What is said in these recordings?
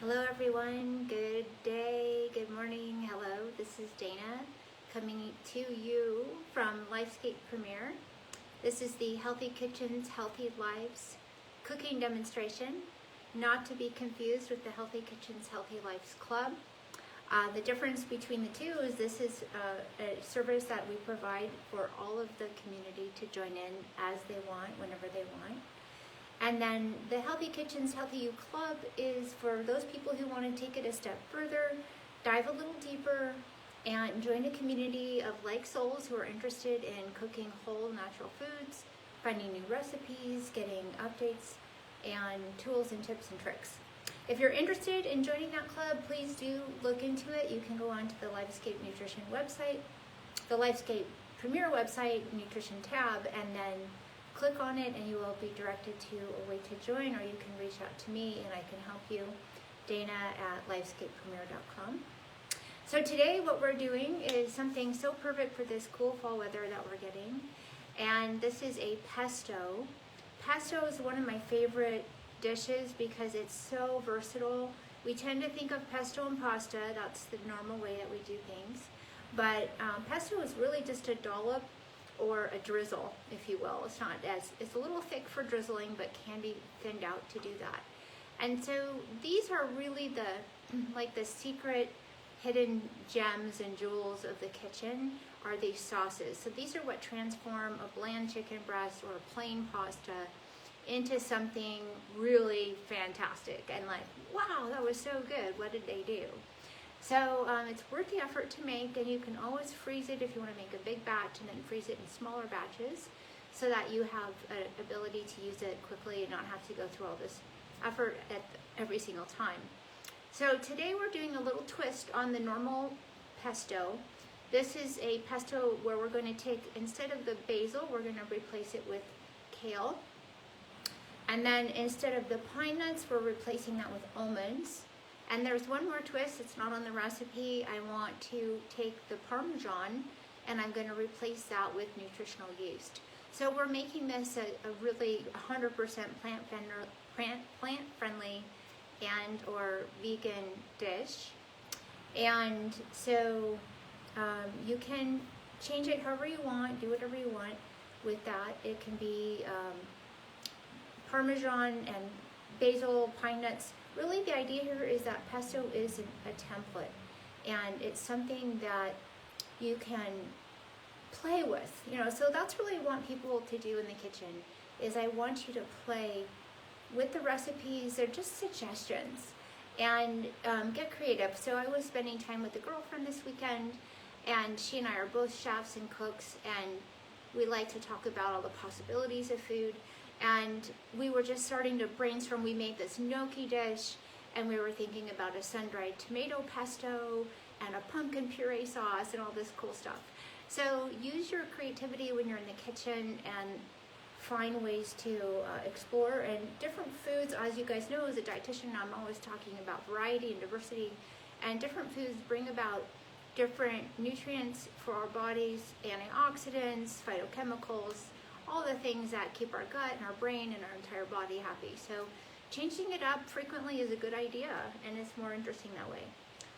Hello everyone, good day, good morning, hello, this is Dana coming to you from Lifescape Premier. This is the Healthy Kitchens, Healthy Lives cooking demonstration, not to be confused with the Healthy Kitchens, Healthy Lives Club. The difference between the two is this is a service that we provide for all of the community to join in as they want, whenever they want. And then the Healthy Kitchens, Healthy You Club is for those people who want to take it a step further, dive a little deeper, and join a community of like souls who are interested in cooking whole natural foods, finding new recipes, getting updates, and tools and tips and tricks. If you're interested in joining that club, please do look into it. You can go onto the Lifescape Nutrition website, the Lifescape Premier website, Nutrition tab, and then click on it and you will be directed to a way to join, or you can reach out to me and I can help you, Dana at lifescapepremier.com. So today what we're doing is something so perfect for this cool fall weather that we're getting, and this is a pesto. Pesto is one of my favorite dishes because it's so versatile. We tend to think of pesto and pasta, that's the normal way that we do things, but pesto is really just a dollop or a drizzle, if you will. It's a little thick for drizzling, but can be thinned out to do that. And so these are really the secret hidden gems and jewels of the kitchen are these sauces. So these are what transform a bland chicken breast or a plain pasta into something really fantastic and like, wow, that was so good. What did they do? So it's worth the effort to make, and you can always freeze it if you want to make a big batch and then freeze it in smaller batches so that you have an ability to use it quickly and not have to go through all this effort every single time. So today we're doing a little twist on the normal pesto. This is a pesto where we're going to take, instead of the basil, we're going to replace it with kale. And then instead of the pine nuts, we're replacing that with almonds. And there's one more twist, it's not on the recipe. I want to take the Parmesan and I'm going to replace that with nutritional yeast. So we're making this a really 100% plant-friendly and or vegan dish. And so you can change it however you want, do whatever you want with that. It can be Parmesan and basil, pine nuts. Really the idea here is that pesto is a template, and it's something that you can play with, so that's really what I want people to do in the kitchen, is I want you to play with the recipes. They're just suggestions, and get creative. So I was spending time with a girlfriend this weekend, and she and I are both chefs and cooks, and we like to talk about all the possibilities of food. And we were just starting to brainstorm. We made this gnocchi dish, and we were thinking about a sun-dried tomato pesto and a pumpkin puree sauce and all this cool stuff. So use your creativity when you're in the kitchen and find ways to explore. And different foods, as you guys know, as a dietitian, I'm always talking about variety and diversity. And different foods bring about different nutrients for our bodies, antioxidants, phytochemicals, all the things that keep our gut and our brain and our entire body happy. So changing it up frequently is a good idea, and it's more interesting that way.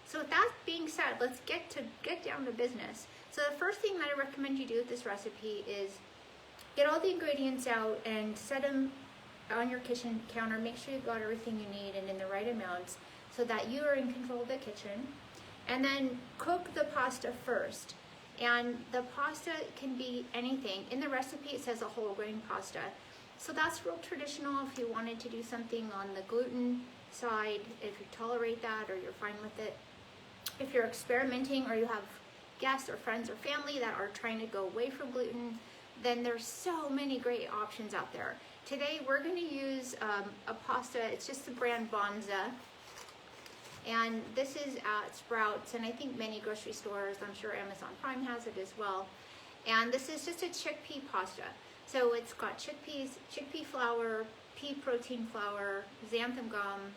So with that being said, let's get down to business. So the first thing that I recommend you do with this recipe is get all the ingredients out and set them on your kitchen counter. Make sure you've got everything you need and in the right amounts so that you are in control of the kitchen. And then cook the pasta first. And the pasta can be anything. In the recipe it says a whole grain pasta. So that's real traditional if you wanted to do something on the gluten side, if you tolerate that or you're fine with it. If you're experimenting or you have guests or friends or family that are trying to go away from gluten, then there's so many great options out there. Today we're going to use a pasta, it's just the brand Bonza. And this is at Sprouts, and I think many grocery stores, I'm sure Amazon Prime has it as well. And this is just a chickpea pasta. So it's got chickpeas, chickpea flour, pea protein flour, xanthan gum.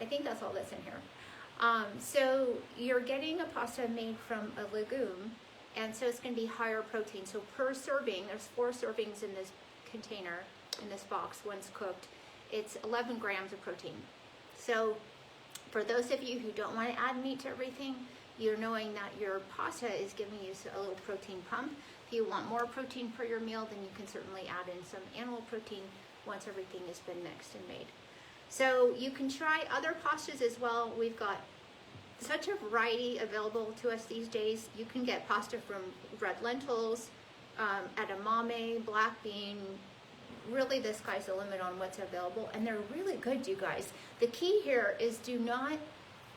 I think that's all that's in here. So you're getting a pasta made from a legume, and so it's going to be higher protein. So per serving, there's 4 servings in this container, in this box, once cooked. It's 11 grams of protein. So For those of you who don't want to add meat to everything, you're knowing that your pasta is giving you a little protein pump. If you want more protein for your meal, then you can certainly add in some animal protein once everything has been mixed and made. So you can try other pastas as well. We've got such a variety available to us these days. You can get pasta from red lentils, edamame, black bean. Really, the sky's the limit on what's available, and they're really good, you guys. The key here is do not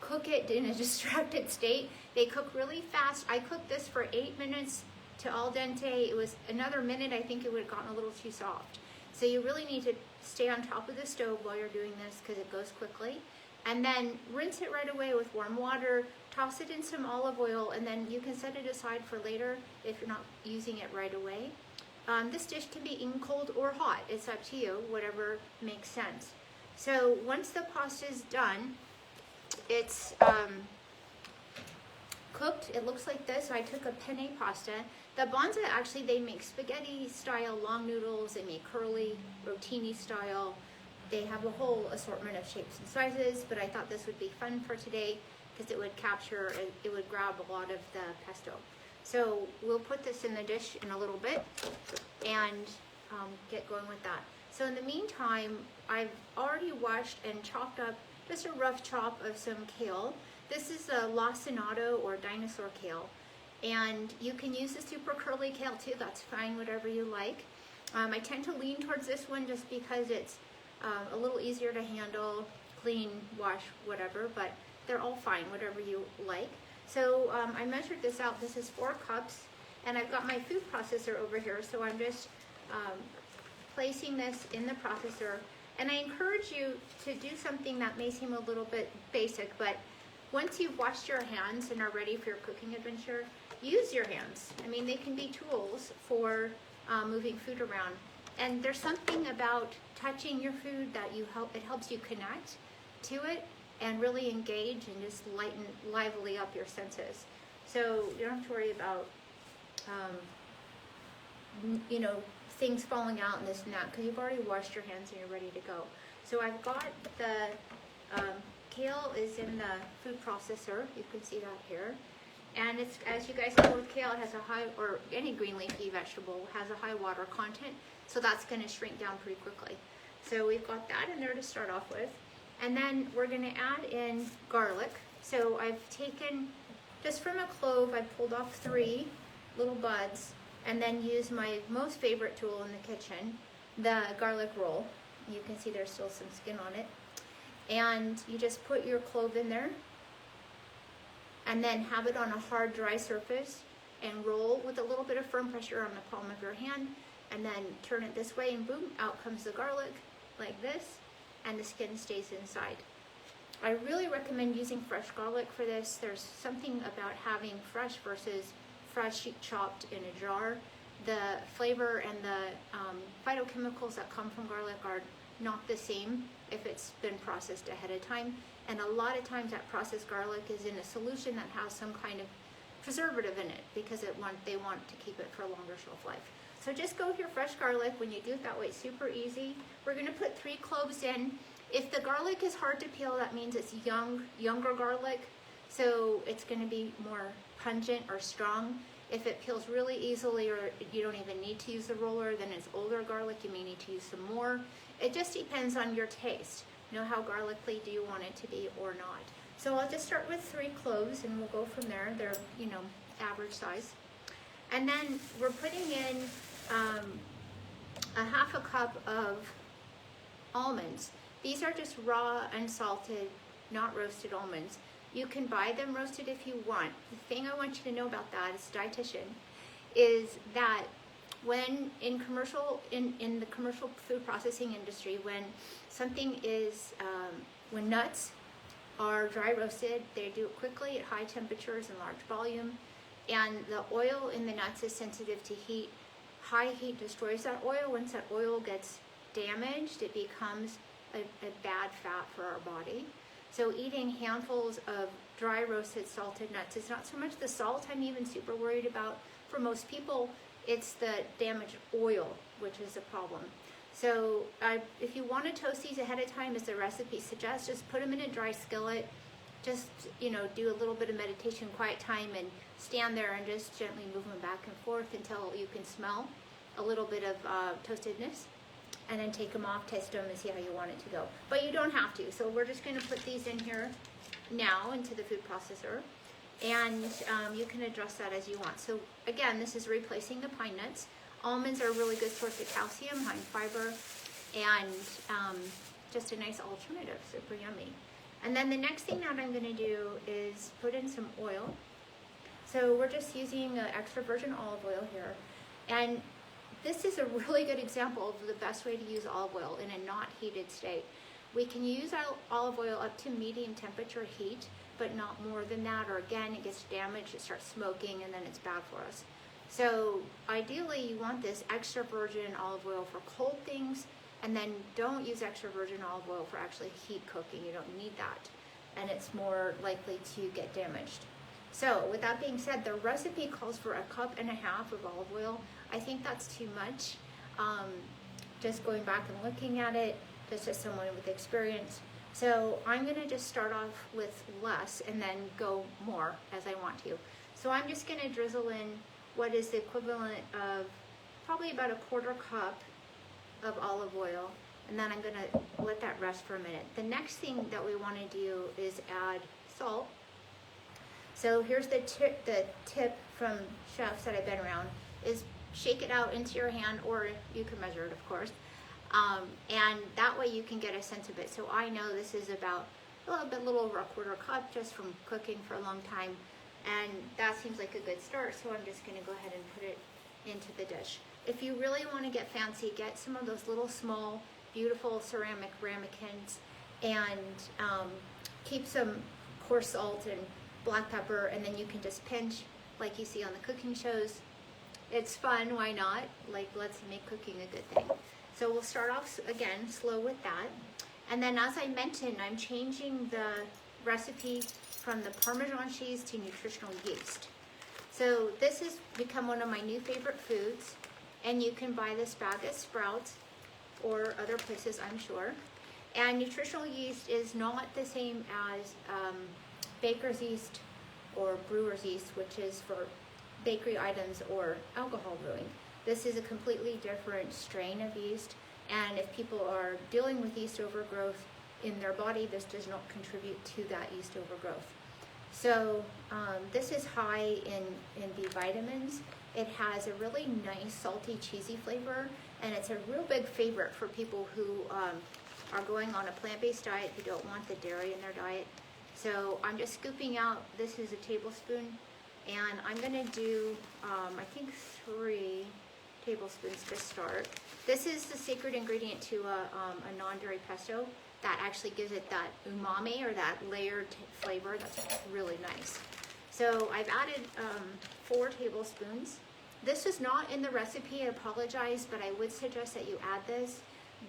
cook it in a distracted state. They cook really fast. I cooked this for 8 minutes to al dente. It was another minute, I think it would have gotten a little too soft. So you really need to stay on top of the stove while you're doing this because it goes quickly. And then rinse it right away with warm water, toss it in some olive oil, and then you can set it aside for later if you're not using it right away. This dish can be eaten cold or hot. It's up to you, whatever makes sense. So once the pasta is done, it's cooked. It looks like this. So I took a penne pasta. The Bonza, actually, they make spaghetti style long noodles. They make curly, rotini style. They have a whole assortment of shapes and sizes, but I thought this would be fun for today because it would capture, it would grab a lot of the pesto. So we'll put this in the dish in a little bit and get going with that. So in the meantime, I've already washed and chopped up just a rough chop of some kale. This is a lacinato or dinosaur kale. And you can use the super curly kale too, that's fine, whatever you like. I tend to lean towards this one just because it's a little easier to handle, clean, wash, whatever, but they're all fine, whatever you like. So I measured this out. This is 4 cups, and I've got my food processor over here, so I'm just placing this in the processor. And I encourage you to do something that may seem a little bit basic, but once you've washed your hands and are ready for your cooking adventure, use your hands. I mean, they can be tools for moving food around. And there's something about touching your food that it helps you connect to it and really engage and just lively up your senses. So you don't have to worry about, you know, things falling out and this and that because you've already washed your hands and you're ready to go. So I've got the kale is in the food processor. You can see that here. And it's, as you guys know with kale, it has a high, or any green leafy vegetable, has a high water content. So that's going to shrink down pretty quickly. So we've got that in there to start off with. And then we're going to add in garlic. So I've taken, just from a clove, I pulled off 3 little buds and then used my most favorite tool in the kitchen, the garlic roll. You can see there's still some skin on it. And you just put your clove in there and then have it on a hard, dry surface and roll with a little bit of firm pressure on the palm of your hand, and then turn it this way and boom, out comes the garlic like this, and the skin stays inside. I really recommend using fresh garlic for this. There's something about having fresh versus fresh chopped in a jar. The flavor and the phytochemicals that come from garlic are not the same if it's been processed ahead of time. And a lot of times that processed garlic is in a solution that has some kind of preservative in it because they want to keep it for a longer shelf life. So just go with your fresh garlic. When you do it that way, it's super easy. We're going to put 3 cloves in. If the garlic is hard to peel, that means it's younger garlic, so it's going to be more pungent or strong. If it peels really easily or you don't even need to use the roller, then it's older garlic. You may need to use some more. It just depends on your taste. You know, how garlicky do you want it to be or not. So I'll just start with 3 cloves and we'll go from there. They're, you know, average size. And then we're putting in a half a cup of almonds. These are just raw, unsalted, not roasted almonds. You can buy them roasted if you want. The thing I want you to know about that as a dietitian is that when in the commercial food processing industry, when something is, when nuts are dry roasted, they do it quickly at high temperatures and large volume, and the oil in the nuts is sensitive to heat. High heat destroys that oil. Once that oil gets damaged, it becomes a bad fat for our body. So eating handfuls of dry roasted salted nuts is not so much the salt I'm even super worried about. For most people, it's the damaged oil, which is a problem. So if you want to toast these ahead of time, as the recipe suggests, just put them in a dry skillet. Just, you know, do a little bit of meditation, quiet time, and stand there and just gently move them back and forth until you can smell a little bit of toastedness. And then take them off, test them, and see how you want it to go. But you don't have to. So we're just going to put these in here now into the food processor. And you can adjust that as you want. So again, this is replacing the pine nuts. Almonds are a really good source of calcium, high in fiber, and just a nice alternative, super yummy. And then the next thing that I'm going to do is put in some oil. So we're just using extra virgin olive oil here. And this is a really good example of the best way to use olive oil in a not heated state. We can use our olive oil up to medium temperature heat, but not more than that, or again, it gets damaged, it starts smoking, and then it's bad for us. So ideally, you want this extra virgin olive oil for cold things, and then don't use extra virgin olive oil for actually heat cooking. You don't need that, and it's more likely to get damaged. So with that being said, the recipe calls for 1.5 cups of olive oil. I think that's too much. Just going back and looking at it, just as someone with experience. So I'm gonna just start off with less and then go more as I want to. So I'm just gonna drizzle in what is the equivalent of probably about 1/4 cup of olive oil, and then I'm gonna let that rest for a minute. The next thing that we wanna do is add salt. So here's the tip from chefs that I've been around is shake it out into your hand, or you can measure it, of course. And that way you can get a sense of it. So I know this is about a little over 1/4 cup just from cooking for a long time. And that seems like a good start. So I'm just gonna go ahead and put it into the dish. If you really wanna get fancy, get some of those little small, beautiful ceramic ramekins, and keep some coarse salt and black pepper, and then you can just pinch like you see on the cooking shows. It's fun, why not? Like, let's make cooking a good thing. So we'll start off, again, slow with that. And then as I mentioned, I'm changing the recipe from the Parmesan cheese to nutritional yeast. So this has become one of my new favorite foods, and you can buy this bag at Sprouts or other places, I'm sure. And nutritional yeast is not the same as baker's yeast or brewer's yeast, which is for bakery items or alcohol brewing. This is a completely different strain of yeast, and if people are dealing with yeast overgrowth in their body, this does not contribute to that yeast overgrowth. So this is high in B vitamins. It has a really nice salty, cheesy flavor, and it's a real big favorite for people who are going on a plant-based diet, who don't want the dairy in their diet. So I'm just scooping out, this is a tablespoon, and I'm gonna do, I think 3 tablespoons to start. This is the secret ingredient to a non-dairy pesto that actually gives it that umami, or that layered flavor that's really nice. So I've added 4 tablespoons. This is not in the recipe, I apologize, but I would suggest that you add this.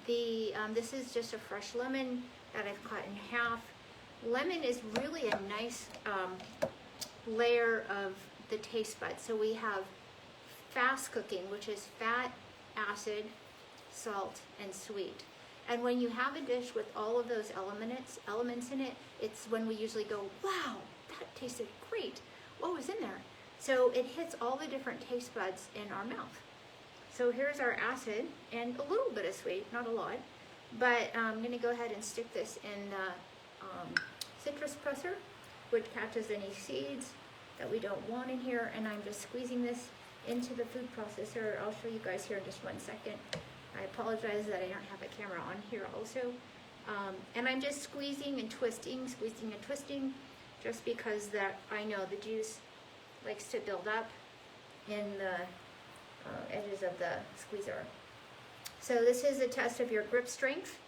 This is just a fresh lemon that I've cut in half. Lemon is really a nice layer of the taste buds. So we have fast cooking, which is fat, acid, salt, and sweet. And when you have a dish with all of those elements in it, it's when we usually go, wow, that tasted great. What was in there? So it hits all the different taste buds in our mouth. So here's our acid and a little bit of sweet, not a lot. But I'm gonna go ahead and stick this in the citrus presser, which catches any seeds that we don't want in here. And I'm just squeezing this into the food processor. I'll show you guys here in just 1 second. I apologize that I don't have a camera on here also. And I'm just squeezing and twisting, just because that I know the juice likes to build up in the edges of the squeezer. So this is a test of your grip strength.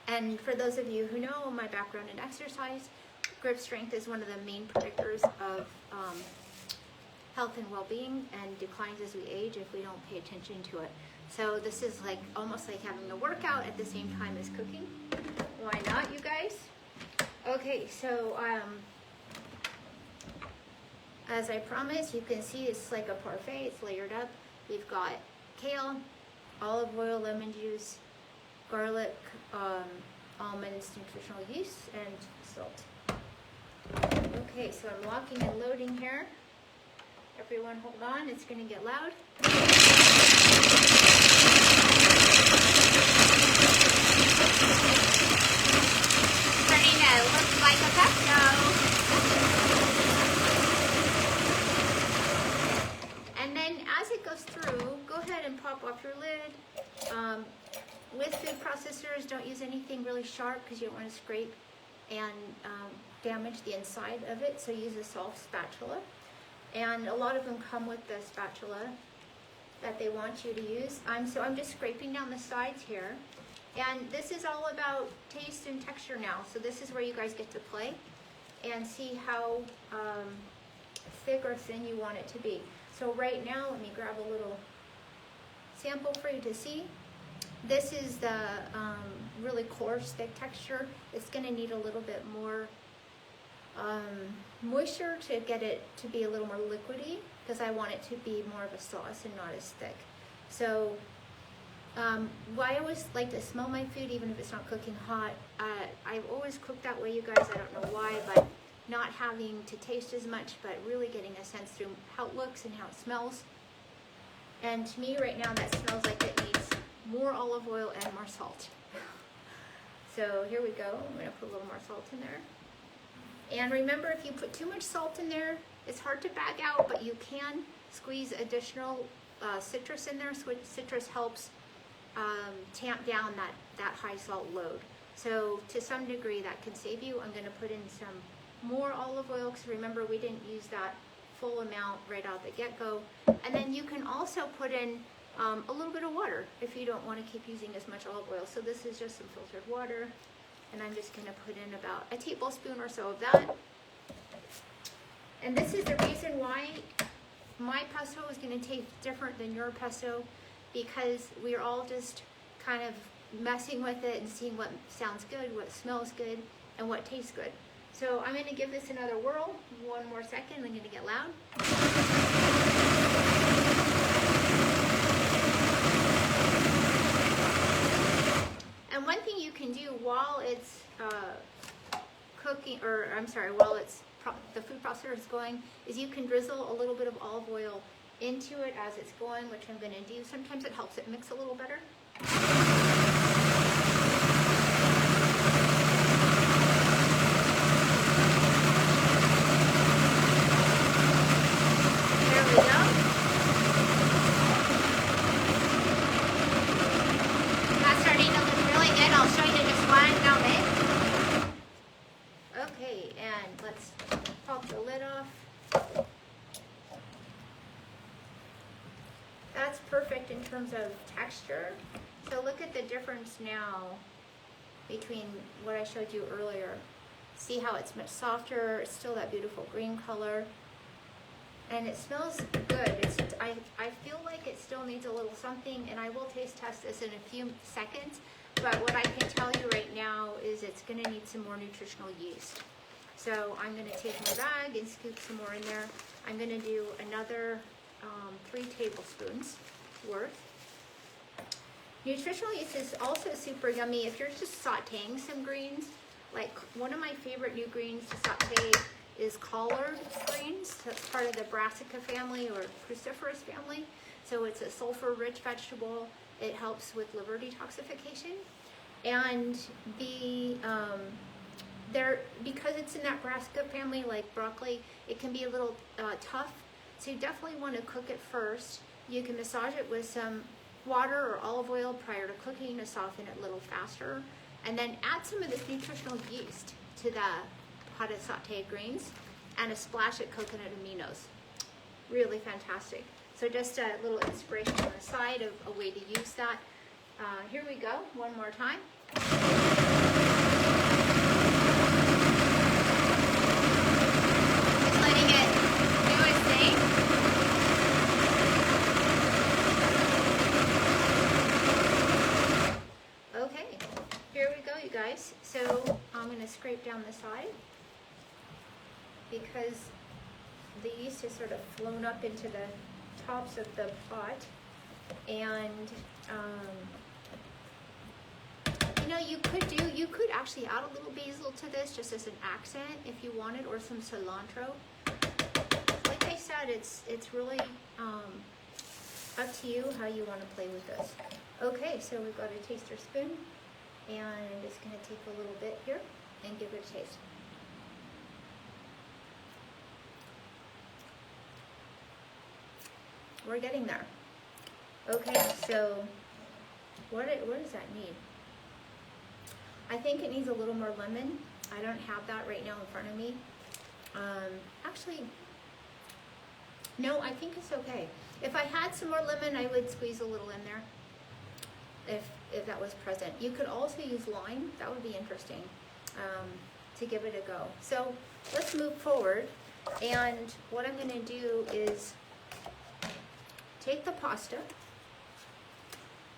And for those of you who know my background in exercise, grip strength is one of the main predictors of health and well-being, and declines as we age if we don't pay attention to it. So this is like almost like having a workout at the same time as cooking. Why not, you guys? Okay, so as I promised, you can see it's like a parfait. It's layered up. We've got kale, olive oil, lemon juice, garlic, almonds, nutritional yeast, and salt. Okay, so I'm locking and loading here. Everyone hold on, it's going to get loud. Starting to look like a pesto. And then as it goes through, go ahead and pop off your lid. With food processors, don't use anything really sharp because you don't want to scrape and damage the inside of it, so use a soft spatula. And a lot of them come with the spatula that they want you to use. So I'm just scraping down the sides here. And this is all about taste and texture now. So this is where you guys get to play and see how thick or thin you want it to be. So right now, let me grab a little sample for you to see. This is the really coarse, thick texture. It's going to need a little bit more moisture to get it to be a little more liquidy, because I want it to be more of a sauce and not as thick. So I always like to smell my food even if it's not cooking hot. I've always cooked that way, you guys. I don't know why, but not having to taste as much, but really getting a sense through how it looks and how it smells. And to me right now, that smells like it needs more olive oil and more salt. So here we go. I'm going to put a little more salt in there. And remember, if you put too much salt in there, it's hard to bag out, but you can squeeze additional citrus in there. So citrus helps tamp down that high salt load. So to some degree that can save you. I'm going to put in some more olive oil, because remember we didn't use that full amount right out the get-go. And then you can also put in a little bit of water if you don't want to keep using as much olive oil. So this is just some filtered water, and I'm just going to put in about a tablespoon or so of that. And this is the reason why my pesto is going to taste different than your pesto, because we're all just kind of messing with it and seeing what sounds good, what smells good, and what tastes good. So I'm going to give this another whirl. One more second, I'm going to get loud. And one thing you can do while it's cooking, or I'm sorry, while it's the food processor is going, is you can drizzle a little bit of olive oil into it as it's going, which I'm going to do. Sometimes it helps it mix a little better. There we go. That's starting to look really good. I'll show you just one moment. Okay, and let's pop the lid off. That's perfect in terms of texture. So look at the difference now between what I showed you earlier. See how it's much softer, it's still that beautiful green color, and it smells good. I feel like it still needs a little something, and I will taste test this in a few seconds, but what I can tell you right now is it's going to need some more nutritional yeast. So I'm going to take my bag and scoop some more in there. I'm going to do another 3 tablespoons worth. Nutritional yeast is also super yummy if you're just sauteing some greens. Like one of my favorite new greens to saute is collard greens. That's part of the brassica family or cruciferous family. So it's a sulfur-rich vegetable. It helps with liver detoxification. And because it's in that brassica family, like broccoli, it can be a little tough. So you definitely want to cook it first. You can massage it with some water or olive oil prior to cooking to soften it a little faster. And then add some of this nutritional yeast to the how to sauteed greens and a splash of coconut aminos. Really fantastic. So just a little inspiration on the side of a way to use that. Here we go, one more time. Just letting it do its thing. Okay, here we go, you guys. So I'm going to scrape down the side because the yeast has sort of flown up into the tops of the pot. And you know, you could actually add a little basil to this just as an accent if you wanted, or some cilantro. Like I said, it's really up to you how you want to play with this. Okay, so we've got a taster spoon, and I'm just going to take a little bit here and give it a taste. We're getting there. Okay, so what does that need? I think it needs a little more lemon. I don't have that right now in front of me. Actually, no, I think it's okay. If I had some more lemon, I would squeeze a little in there, if that was present. You could also use lime. That would be interesting, to give it a go. So let's move forward. And what I'm going to do is take the pasta.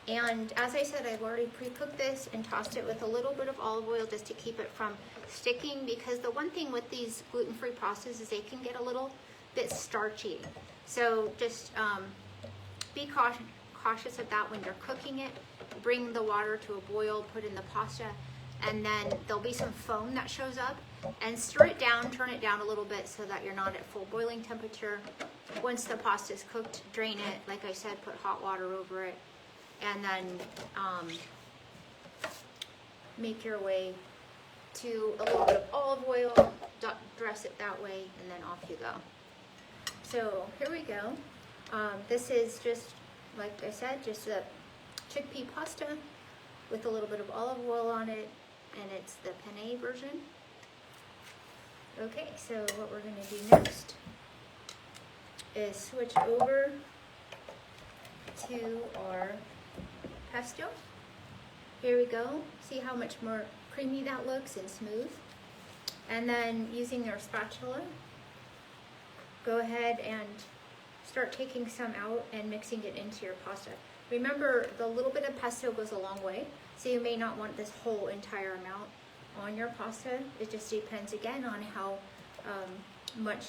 And as I said, I've already pre-cooked this and tossed it with a little bit of olive oil just to keep it from sticking, because the one thing with these gluten-free pastas is they can get a little bit starchy. So just be cautious of that when you're cooking it. Bring the water to a boil, put in the pasta, and then there'll be some foam that shows up, and stir it down, turn it down a little bit so that you're not at full boiling temperature. Once the pasta is cooked, drain it. Like I said, put hot water over it. And then make your way to a little bit of olive oil, dress it that way, and then off you go. So here we go. This is just, like I said, just a chickpea pasta with a little bit of olive oil on it, and it's the penne version. Okay, so what we're going to do next is switch over to our pesto. Here we go. See how much more creamy that looks and smooth. And then using our spatula, go ahead and start taking some out and mixing it into your pasta. Remember, the little bit of pesto goes a long way, so you may not want this whole entire amount on your pasta. It just depends again on how much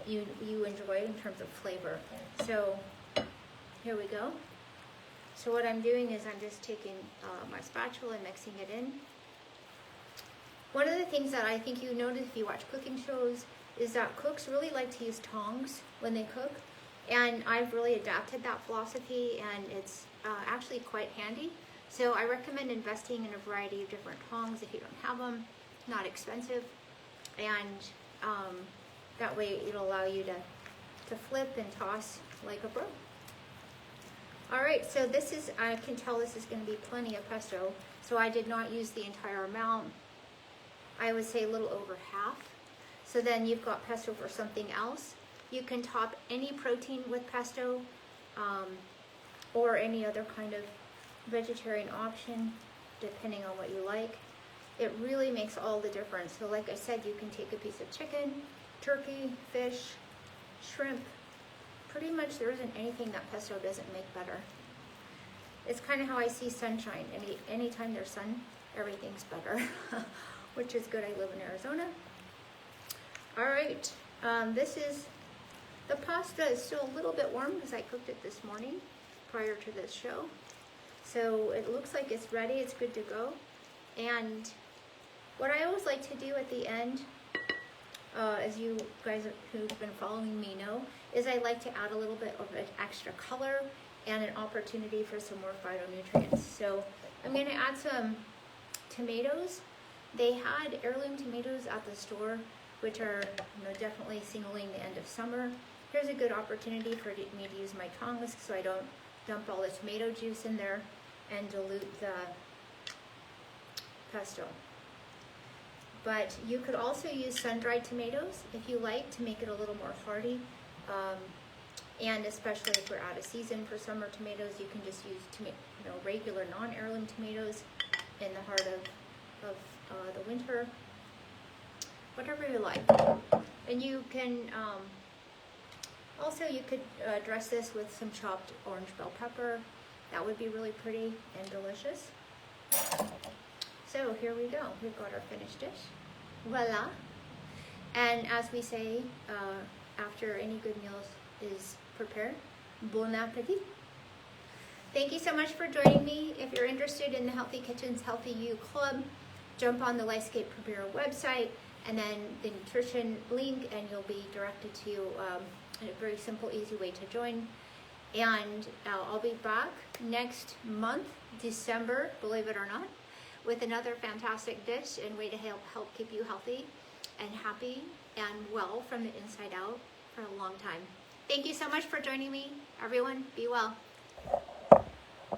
you enjoy in terms of flavor. So here we go. So what I'm doing is I'm just taking my spatula and mixing it in. One of the things that I think you notice if you watch cooking shows is that cooks really like to use tongs when they cook. And I've really adapted that philosophy, and it's actually quite handy. So I recommend investing in a variety of different tongs if you don't have them. Not expensive. And that way it'll allow you to flip and toss like a pro. Alright, so this is, I can tell this is going to be plenty of pesto, so I did not use the entire amount. I would say a little over half. So then you've got pesto for something else. You can top any protein with pesto, or any other kind of vegetarian option, depending on what you like. It really makes all the difference. So like I said, you can take a piece of chicken, turkey, fish, shrimp. Pretty much there isn't anything that pesto doesn't make better. It's kind of how I see sunshine. Anytime there's sun, everything's better, which is good. I live in Arizona. All right, the pasta is still a little bit warm because I cooked it this morning prior to this show. So it looks like it's ready, it's good to go. And what I always like to do at the end, as you guys who've been following me know, is I like to add a little bit of an extra color and an opportunity for some more phytonutrients. So I'm going to add some tomatoes. They had heirloom tomatoes at the store, which are definitely signaling the end of summer. Here's a good opportunity for me to use my tongs so I don't dump all the tomato juice in there and dilute the pesto. But you could also use sun-dried tomatoes if you like, to make it a little more hearty. And especially if we're out of season for summer tomatoes, you can just use regular non-heirloom tomatoes in the heart of the winter. Whatever you like. And you can also, you could dress this with some chopped orange bell pepper. That would be really pretty and delicious. So here we go. We've got our finished dish. Voila. And as we say, after any good meal is prepared, bon appetit. Thank you so much for joining me. If you're interested in the Healthy Kitchens, Healthy You Club, jump on the Lifescape Premier website and then the nutrition link, and you'll be directed to a very simple, easy way to join. And I'll be back next month, December, believe it or not, with another fantastic dish and way to help keep you healthy and happy and well from the inside out for a long time. Thank you so much for joining me. Everyone, be well.